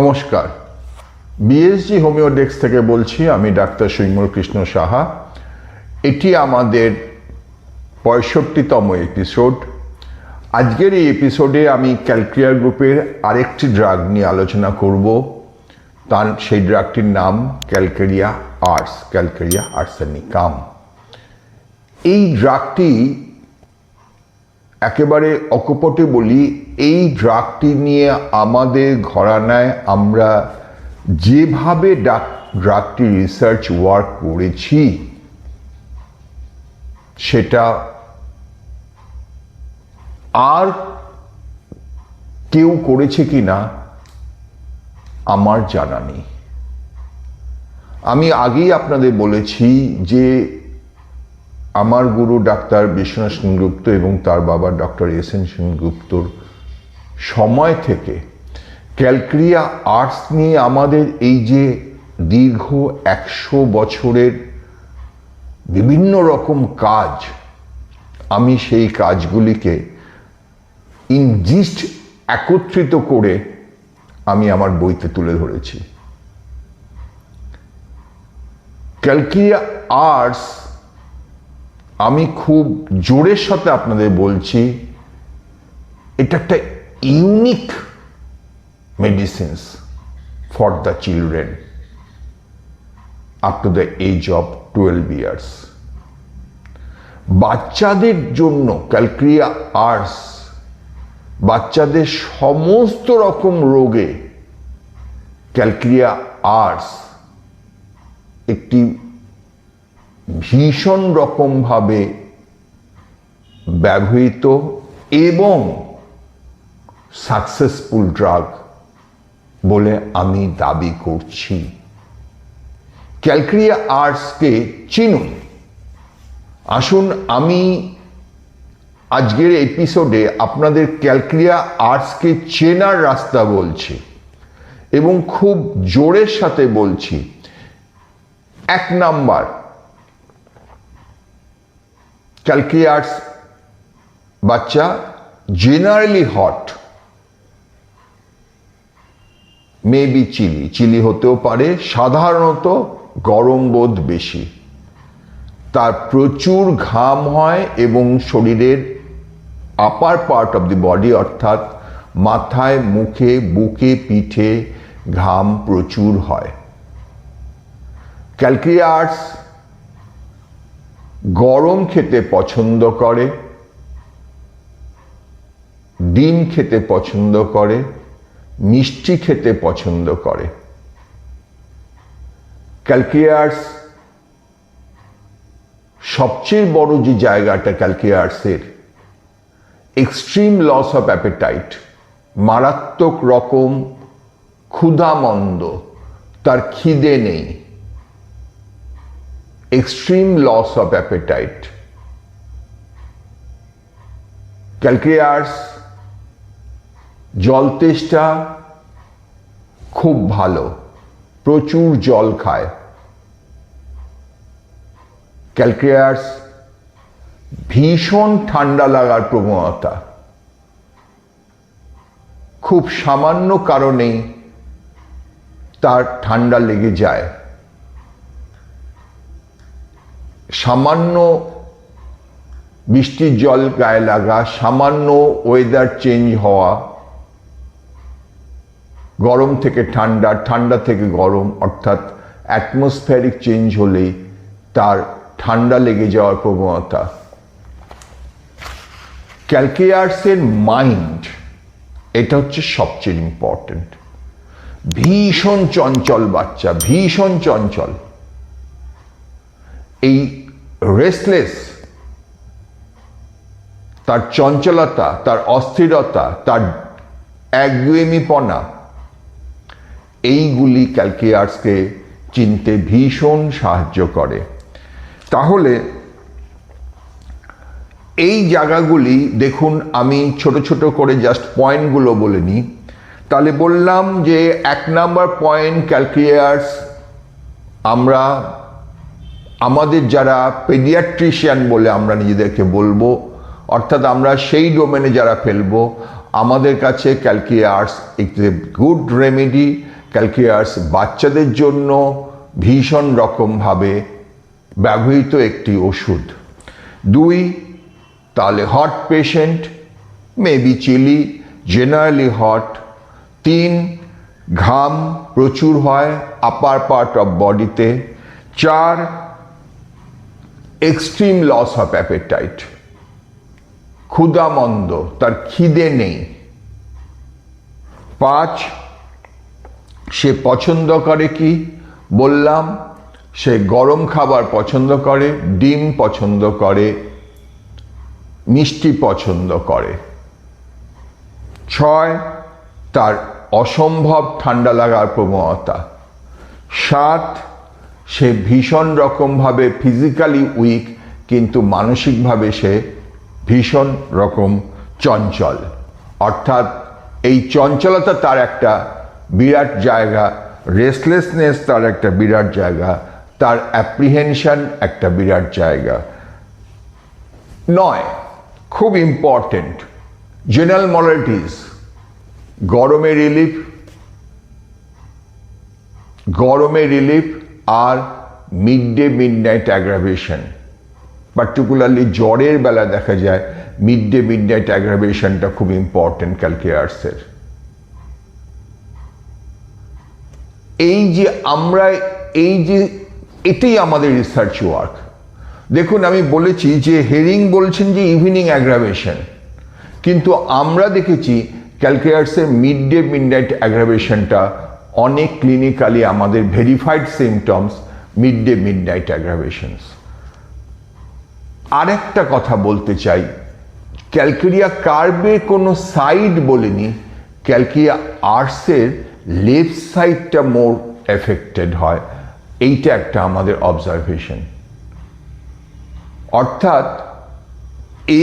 নমস্কার, BSG homeo desk থেকে বলছি। আমি ডাক্তার সৈমল কৃষ্ণ সাহা। এটি আমাদের 65তম এপিসোড। আজকের এই এপিসোডে আমি ক্যালক্রিয়ার গ্রুপের আরেকটি ড্রাগ নিয়ে আলোচনা করব। সেই ড্রাগটির নাম ক্যালকেরিয়া আর্টস, ক্যালকেরিয়া আর্সেনিকাম। এই ড্রাগটি একেবারে অকপটে বলি, এই ড্রাগটি নিয়ে আমাদের ঘরানায় আমরা যেভাবে ড্রাগটি রিসার্চ ওয়ার্ক করেছি সেটা আর কেউ করেছে কিনা আমার জানা নেই। আমি আগেই আপনাদের বলেছি যে আমার গুরু ডাক্তার বিশ্বনাথ সেনগুপ্ত এবং তার বাবা ডক্টর এস.এন. সেনগুপ্তর সময় থেকে ক্যালকেরিয়া আর্টস নিয়ে আমাদের এই যে দীর্ঘ 100 বছরের বিভিন্ন রকম কাজ, আমি সেই কাজগুলিকে ইনজিস্ট একত্রিত করে আমি আমার বইতে তুলে ধরেছি। ক্যালকেরিয়া আর্টস, আমি খুব জোরের সাথে আপনাদের বলছি, এটা একটা unique medicines for the children up to the age of 12 years. বাচ্চাদের জন্য ক্যালকেরিয়া আর্টস বাচ্চাদের সমস্ত রকম রোগে ক্যালকেরিয়া আর্টস একটি ভীষণ রকমভাবে ব্যবহৃত এবং সাকসেসফুল ড্রাগ বলে আমি দাবি করছি। ক্যালকেরিয়া আর্টসকে চিনুন। আসুন, আমি আজকের এপিসোডে আপনাদের ক্যালকেরিয়া আর্টসকে চেনার রাস্তা বলছি এবং খুব জোরের সাথে বলছি। 1 নাম্বার, ক্যালকেরিয়া আর্টস বাচ্চা জেনারেলি হট, মেবি চিলি হতেও পারে, সাধারণত গরম বোধ বেশি, তার প্রচুর ঘাম হয় এবং শরীরের আপার পার্ট অফ দি বডি অর্থাৎ মাথায়, মুখে, বুকে, পিঠে ঘাম প্রচুর হয়। ক্যালকেরিয়া আর্টস গরম খেতে পছন্দ করে, ডিম খেতে পছন্দ করে, মিষ্টি খেতে পছন্দ করে। ক্যালকেরিয়া আর্টস সবচেয়ে বড় যে জায়গাটা ক্যালকেরিয়া আর্টসের, এক্সট্রিম লস অফ অ্যাপেটাইট, মারাত্মক রকম ক্ষুধামন্দ, তার খিদে নেই, extreme loss of appetite. Calcarea Arts জল তেষ্টা খুব ভালো, প্রচুর জল খায়। ক্যালকেরিয়া আর্টস ভীষণ ঠান্ডা লাগার প্রবণতা, খুব সামান্য কারণেই তার ঠান্ডা লেগে যায়। সামান্য বৃষ্টির জল গায়ে লাগা, সামান্য ওয়েদার চেঞ্জ হওয়া, গরম থেকে ঠান্ডা, ঠান্ডা থেকে গরম, অর্থাৎ অ্যাটমসফিয়ারিক চেঞ্জ হলেই তার ঠান্ডা লেগে যাওয়ার প্রবণতা। ক্যালকেরিয়া আর্টসের মাইন্ড, এটা হচ্ছে সবচেয়ে ইম্পর্টেন্ট। ভীষণ চঞ্চল বাচ্চা, ভীষণ চঞ্চল। এই রেস্টলেস, তার চঞ্চলতা, তার অস্থিরতা, তার একগুয়েমিপনা, এইগুলি ক্যালকেরিয়া আর্টসকে চিনতে ভীষণ সাহায্য করে। তাহলে এই জায়গাগুলি দেখুন, আমি ছোট ছোট করে জাস্ট পয়েন্টগুলো বলে নিই। তাহলে বললাম যে 1 নাম্বার পয়েন্ট, ক্যালকেরিয়া আর্টস আমরা আমাদের যারা পেডিয়াট্রিশিয়ান বলে আমরা নিজেদেরকে বলবো, অর্থাৎ আমরা সেই ডোমেনে যারা ফেলবো, আমাদের কাছে ক্যালকেরিয়া আর্টস একটি গুড রেমেডি ক্যালকিয়াস বাচ্চাদের জন্য ভীষণ রকমভাবে ব্যবহৃত একটি ওষুধ। 2, তাহলে hot patient, maybe chilly, generally hot. 3, ঘাম প্রচুর হয় আপার পার্ট অফ বডিতে। 4, এক্সট্রিম লস অফ অ্যাপেটাইট, ক্ষুধামন্দ, তার খিদে নেই। 5, সে পছন্দ করে কি বললাম, সে গরম খাবার পছন্দ করে, ডিম পছন্দ করে, মিষ্টি পছন্দ করে। 6, তার অসম্ভব ঠান্ডা লাগার প্রবণতা। 7, সে ভীষণ রকমভাবে ফিজিক্যালি উইক, কিন্তু মানসিকভাবে সে ভীষণ রকম চঞ্চল। অর্থাৎ এই চঞ্চলতা তার একটা বিরাট জায়গা, রেস্টলেসনেস তার একটা বিরাট জায়গা, তার অ্যাপ্রিহেনশন একটা বিরাট জায়গা। 9, খুব ইম্পর্টেন্ট, জেনারেল মডালিটিস, গরমে রিলিফ আর মিডনাইট অ্যাগ্রাভেশন। পার্টিকুলারলি জ্বরের বেলা দেখা যায় মিডনাইট অ্যাগ্রাভেশনটা খুব ইম্পর্টেন্ট ক্যালকিয়াসের। এটাই আমাদের রিসার্চ ওয়ার্ক। দেখুন, আমি বলেছি যে হেরিং বলছেন যে ইভিনিং অ্যাগ্রাভেশন, কিন্তু আমরা দেখেছি ক্যালকিয়াসের মিডনাইট অ্যাগ্রাভেশনটা অনেক ক্লিনিক্যালি আমাদের ভেরিফাইড সিমটমস মিডনাইট অ্যাগ্রাভেশনস। আরেকটা কথা বলতে চাই, ক্যালকেরিয়া কার্ভে কোনো সাইড বলিনি, ক্যালকিরিয়া আর্টসের লেফট সাইডটা মোর এফেক্টেড হয়, এইটা একটা আমাদের অবজারভেশন। অর্থাৎ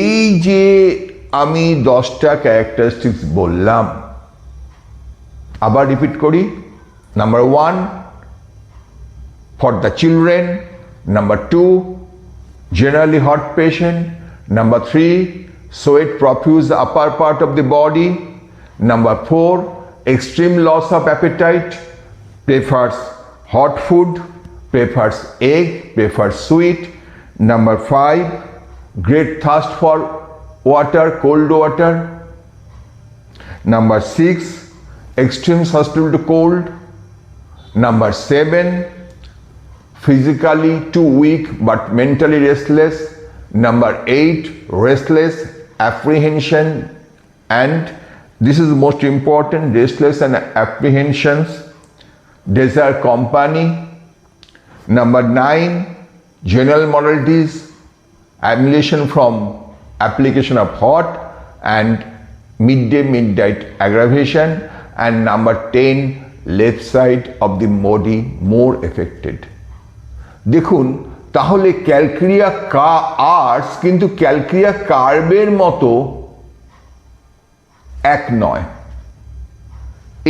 এই যে আমি 10টা ক্যারেক্টারিস্টিক্স বললাম, আবার রিপিট করি। Number 1, for the children. Number 2, generally hot patient. Number 3, sweat profuse upper part of the body. Number 4, extreme loss of appetite, prefers hot food, prefers egg, prefers sweet. Number 5, great thirst for water, cold water. Number 6, extreme susceptibility to cold. Number 7, physically too weak but mentally restless. Number 8, restless, apprehension, and this is most important, restless and apprehensions, desire company. Number 9, general modalities, annihilation from application of hot and midnight aggravation. And number 10, left side of the body more affected. দেখুন, তাহলে calcarea arts কিন্তু calcarea কার্ভের মতো এক নয়।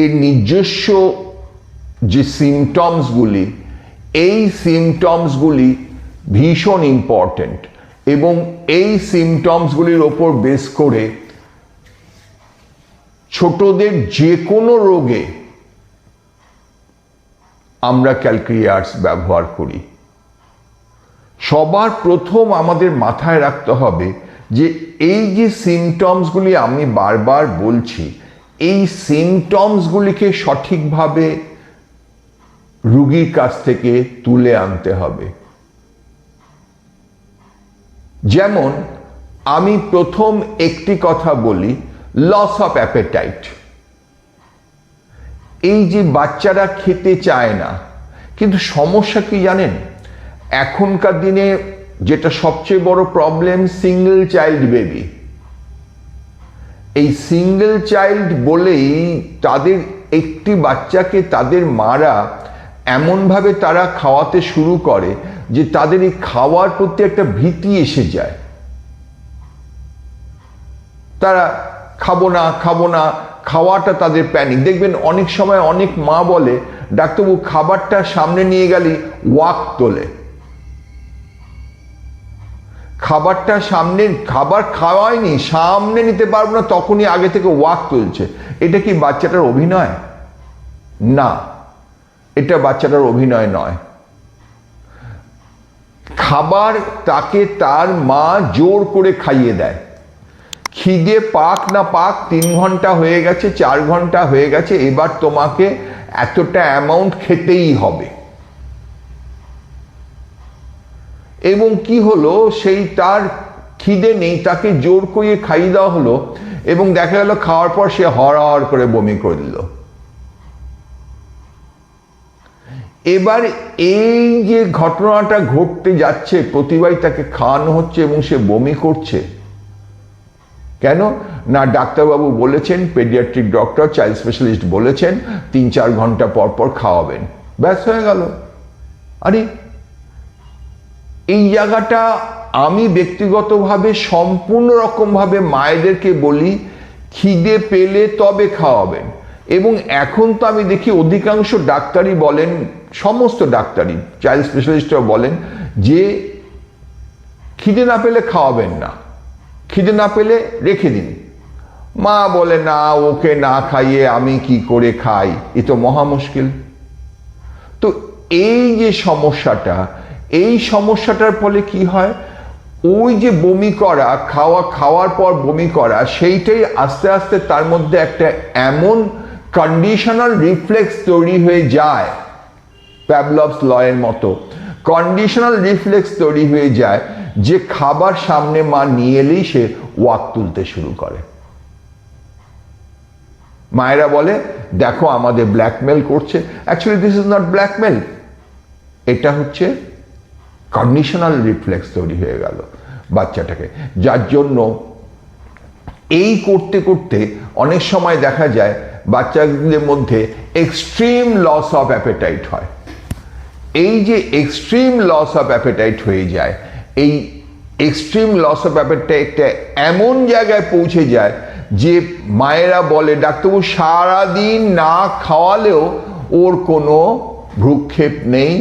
এর নিজস্ব যে সিমটমসগুলি, এই সিমটমসগুলি ভীষণ ইম্পর্টেন্ট, এবং এই সিমটমসগুলির ওপর বেস করে ছোটদের যে কোনো রোগে আমরা ক্যালকেরিয়া আর্টস ব্যবহার করি। সবার প্রথম আমাদের মাথায় রাখতে হবে যে এই যে সিমটমসগুলি আমি বারবার বলছি, এই সিমটমসগুলিকে সঠিকভাবে রোগীর কাছ থেকে তুলে আনতে হবে। যেমন আমি প্রথম একটি কথা বলি, লস অফ অ্যাপেটাইট। এই যে বাচ্চারা খেতে চায় না, কিন্তু সমস্যা কি জানেন? এখনকার দিনে যেটা সবচেয়ে বড় প্রবলেম, সিঙ্গেল চাইল্ড বেবি। এই সিঙ্গেল চাইল্ড বলেই তাদের একটি বাচ্চাকে তাদের মারা এমনভাবে তারা খাওয়াতে শুরু করে যে তাদের এই খাওয়ার প্রতি একটা ভীতি এসে যায়। তারা খাবো না, খাওয়াটা তাদের প্যানিক। দেখবেন অনেক সময় অনেক মা বলে, ডাক্তারবাবু খাবারটা সামনে নিয়ে গেলেই ওয়াক তোলে। খাবারটা সামনে, খাবার খাওয়ায়নি, সামনে নিতে পারবো না, তখনই আগে থেকে ওয়াক তুলছে। এটা কি বাচ্চাটার অভিনয়? না, এটা বাচ্চাটার অভিনয় নয়। খাবার তাকে তার মা জোর করে খাইয়ে দেয়। খিদে পাক না পাক 3 ঘন্টা হয়ে গেছে, 4 ঘন্টা হয়ে গেছে, এবার তোমাকে এতটা অ্যামাউন্ট খেতেই হবে। এবং কি হলো, সেই তার খিদে নেই, তাকে জোর করে খাইয়ে দেওয়া হলো এবং দেখা গেল খাওয়ার পর সে হড় করে বমি করে দিল। এবার এই যে ঘটনাটা ঘটতে যাচ্ছে, প্রতিবারই তাকে খাওয়ানো হচ্ছে এবং সে বমি করছে, কেন না ডাক্তারবাবু বলেছেন, পেডিয়াট্রিক ডক্টর, চাইল্ড স্পেশালিস্ট বলেছেন 3-4 ঘন্টা পর পর খাওয়াবেন, ব্যাস হয়ে গেল। আরে এই জায়গাটা আমি ব্যক্তিগতভাবে সম্পূর্ণ রকমভাবে মায়েদেরকে বলি খিদে পেলে তবে খাওয়াবেন। এবং এখন তো আমি দেখি অধিকাংশ ডাক্তারই বলেন, সমস্ত ডাক্তারই, চাইল্ড স্পেশালিস্টরা বলেন যে খিদে না পেলে খাওয়াবেন না, খিদে না পেলে রেখে দিন। মা বলে না, ওকে না খাইয়ে আমি কি করে খাই, এ তো মহা মুশকিল। তো এই যে সমস্যাটা, এই সমস্যাটার ফলে কি হয়, ওই যে বমি করা, খাওয়ার পর বমি করা, সেইটাই আস্তে আস্তে তার মধ্যে একটা এমন কন্ডিশনাল রিফ্লেক্স তৈরি হয়ে যায়, প্যাভলভস লয়ের মতো কন্ডিশনাল রিফ্লেক্স তৈরি হয়ে যায় যে খাবার সামনে মা নিয়ে এলেই সে ওয়াক তুলতে শুরু করে। মায়েরা বলে দেখো আমাদের ব্ল্যাকমেল করছে, actually this is not blackmail, এটা হচ্ছে কন্ডিশনাল রিফ্লেক্স তৈরি হয়ে গেল বাচ্চাটাকে, যার জন্য এই করতে করতে অনেক সময় দেখা যায় বাচ্চাদের মধ্যে এক্সট্রিম লস অফ অ্যাপেটাইট হয়। এই যে এক্সট্রিম লস অফ অ্যাপেটাইট হয়ে যায়, এই এক্সট্রিম লস অফ অ্যাপেটাইটটা এমন জায়গায় পৌঁছে যায় যে মায়েরা বলে ডাক্তারবাবু সারাদিন না খাওয়ালেও ওর কোনো ভ্রুক্ষেপ নেই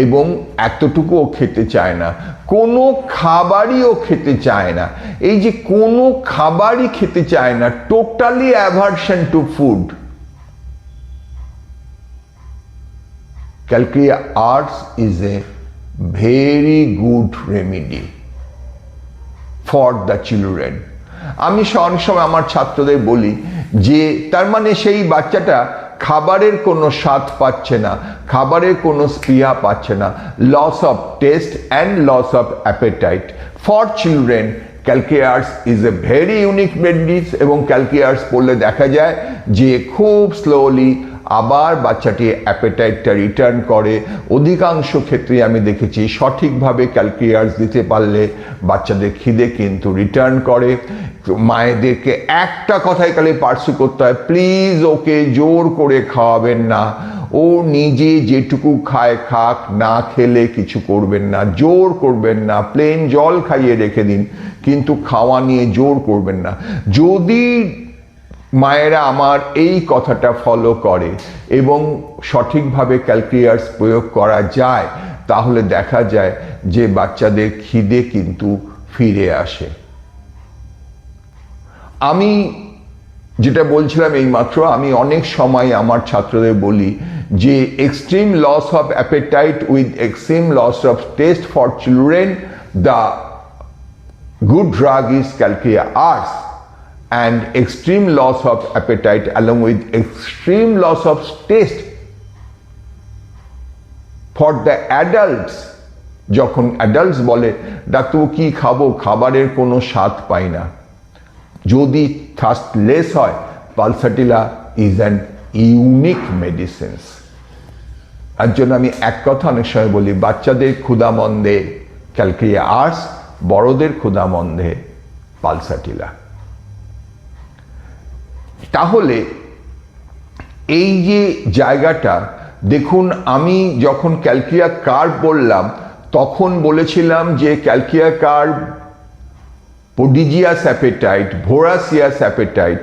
এবং এতটুকুও খেতে চায় না, কোনো খাবারই ও খেতে চায় না। এই যে কোনো খাবারই খেতে চায় না, totally aversion to food. Calcarea Arts is a very good remedy for the children. আমি অনেক সময় আমার ছাত্রদের বলি যে তার মানে সেই বাচ্চাটা খাবারের কোনো স্বাদ পাচ্ছে না, খাবারের কোনো স্পৃহা পাচ্ছে না, loss of taste and loss of appetite for children. Calcarea Arts is a very unique medicine এবং Calcarea Arts পড়লে দেখা যায় যে খুব স্লোলি আবার বাচ্চাটি অ্যাপেটাইটটা রিটার্ন করে। অধিকাংশ ক্ষেত্রে আমি দেখেছি সঠিকভাবে Calcarea Arts দিতে পারলে বাচ্চাদের খিদে কিন্তু রিটার্ন করে। মায়েদেরকে একটা কথাই খালি পার্সু করতে হয়, প্লিজ ওকে জোর করে খাওয়াবেন না, ও নিজে যেটুকু খায় খাক, না খেলে কিছু করবেন না, জোর করবেন না, প্লেন জল খাইয়ে রেখে দিন, কিন্তু খাওয়া নিয়ে জোর করবেন না। যদি মায়েরা আমার এই কথাটা ফলো করে এবং সঠিকভাবে Calcarea Arts প্রয়োগ করা যায়, তাহলে দেখা যায় যে বাচ্চাদের খিদে কিন্তু ফিরে আসে। আমি যেটা বলছিলাম এইমাত্র, আমি অনেক সময় আমার ছাত্রদের বলি যে extreme loss of appetite with extreme loss of taste for children, the good drug is Calcarea Arts, and extreme loss of appetite along with extreme loss of taste for the adults. যখন adults বলে ডাক্তারবাবু কি খাবো, খাবারের কোনো স্বাদ পাই না, যদি থার্স্ট লেস হয়, pulsatilla is an unique medicines. তার জন্য আমি এক কথা অনেক সময় বলি, বাচ্চাদের ক্ষুধামন্দে Calcarea Arts, বড়দের ক্ষুধামন্দে পালসাটিলা। তাহলে এই যে জায়গাটা দেখুন, আমি যখন Calcarea Carb বললাম তখন বলেছিলাম যে Calcarea Carb, প্রোডিজিয়াস অ্যাপেটাইট, ভোরাসিয়াস অ্যাপেটাইট,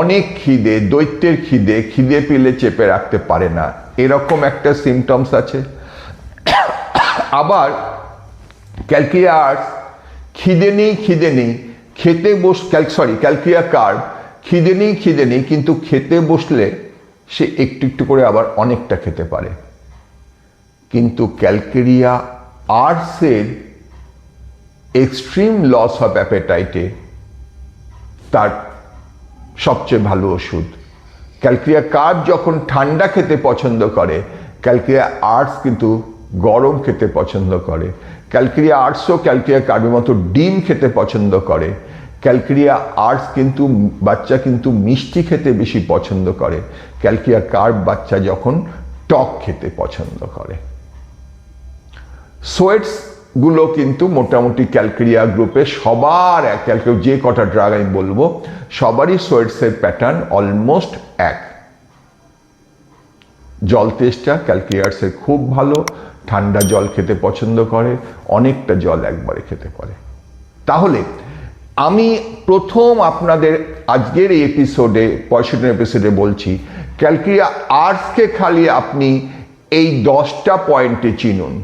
অনেক খিদে, দৈত্যের খিদে, খিদে পেলে চেপে রাখতে পারে না, এরকম একটা সিমটমস আছে। আবার Calcarea Arts খিদে নেই খেতে Calcarea Carb খিদে নেই কিন্তু খেতে বসলে সে একটু একটু করে আবার অনেকটা খেতে পারে। কিন্তু ক্যালকেরিয়া আর্টসের এক্সট্রিম লস অফ অ্যাপেটাইটে তার সবচেয়ে ভালো ওষুধ। ক্যালকেরিয়া কার্ব যখন ঠান্ডা খেতে পছন্দ করে, ক্যালকেরিয়া আর্টস কিন্তু গরম খেতে পছন্দ করে। ক্যালকেরিয়া আর্টসও ক্যালকেরিয়া কার্বের মতো ডিম খেতে পছন্দ করে। ক্যালকেরিয়া আর্টস কিন্তু বাচ্চা কিন্তু মিষ্টি খেতে বেশি পছন্দ করে। ক্যালকেরিয়া কার্ব বাচ্চা যখন টক খেতে পছন্দ করে। সোয়েটস গুলো কিন্তু মোটামুটি ক্যালকেরিয়া গ্রুপে সবার এক, যে কটা ড্রাগ আমি বলবো সবারই সোয়েটসের প্যাটার্ন অলমোস্ট এক। জল তেষ্টা ক্যালকেরিয়ার্সের খুব ভালো, ঠান্ডা জল খেতে পছন্দ করে, অনেকটা জল একবারে খেতে পারে। তাহলে আমি প্রথম আপনাদের আজকের এই এপিসোডে 65 এপিসোডে বলছি, ক্যালকেরিয়া আর্টসকে খালি আপনি এই 10টা পয়েন্টে চিনুন।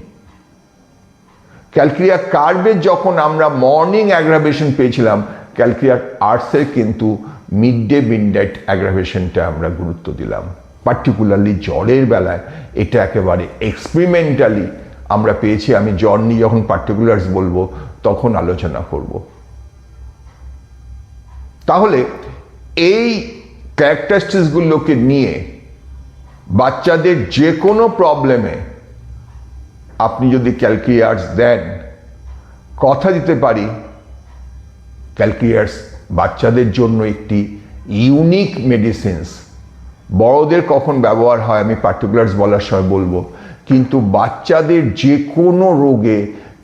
ক্যালকেরিয়া কার্বে যখন আমরা মর্নিং অ্যাগ্রাভেশন পেয়েছিলাম, ক্যালকেরিয়া আর্টসের কিন্তু মিড ডে মিডনাইট অ্যাগ্রাভেশনটা আমরা গুরুত্ব দিলাম। পার্টিকুলারলি জ্বরের বেলায় এটা একেবারে এক্সপেরিমেন্টালি আমরা পেয়েছি। আমি জ্বর নিয়ে যখন পার্টিকুলার্স বলবো তখন আলোচনা করব। তাহলে এই ক্যারেক্টারিস্টিক্সগুলোকে নিয়ে বাচ্চাদের যে কোনো প্রবলেমে আপনি যদি ক্যালকেরিয়ার্স দেন, কথা দিতে পারি ক্যালকেরিয়ার্স বাচ্চাদের জন্য একটি ইউনিক মেডিসিনস। বড়দের কখন ব্যবহার হয় আমি পার্টিকুলার্স বলার সময় বলবো, কিন্তু বাচ্চাদের যে কোনো রোগে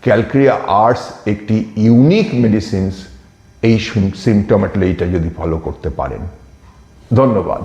ক্যালকেরিয়া আর্টস একটি ইউনিক মেডিসিনস। এই সিমটমেটলি এইটা যদি ফলো করতে পারেন। ধন্যবাদ।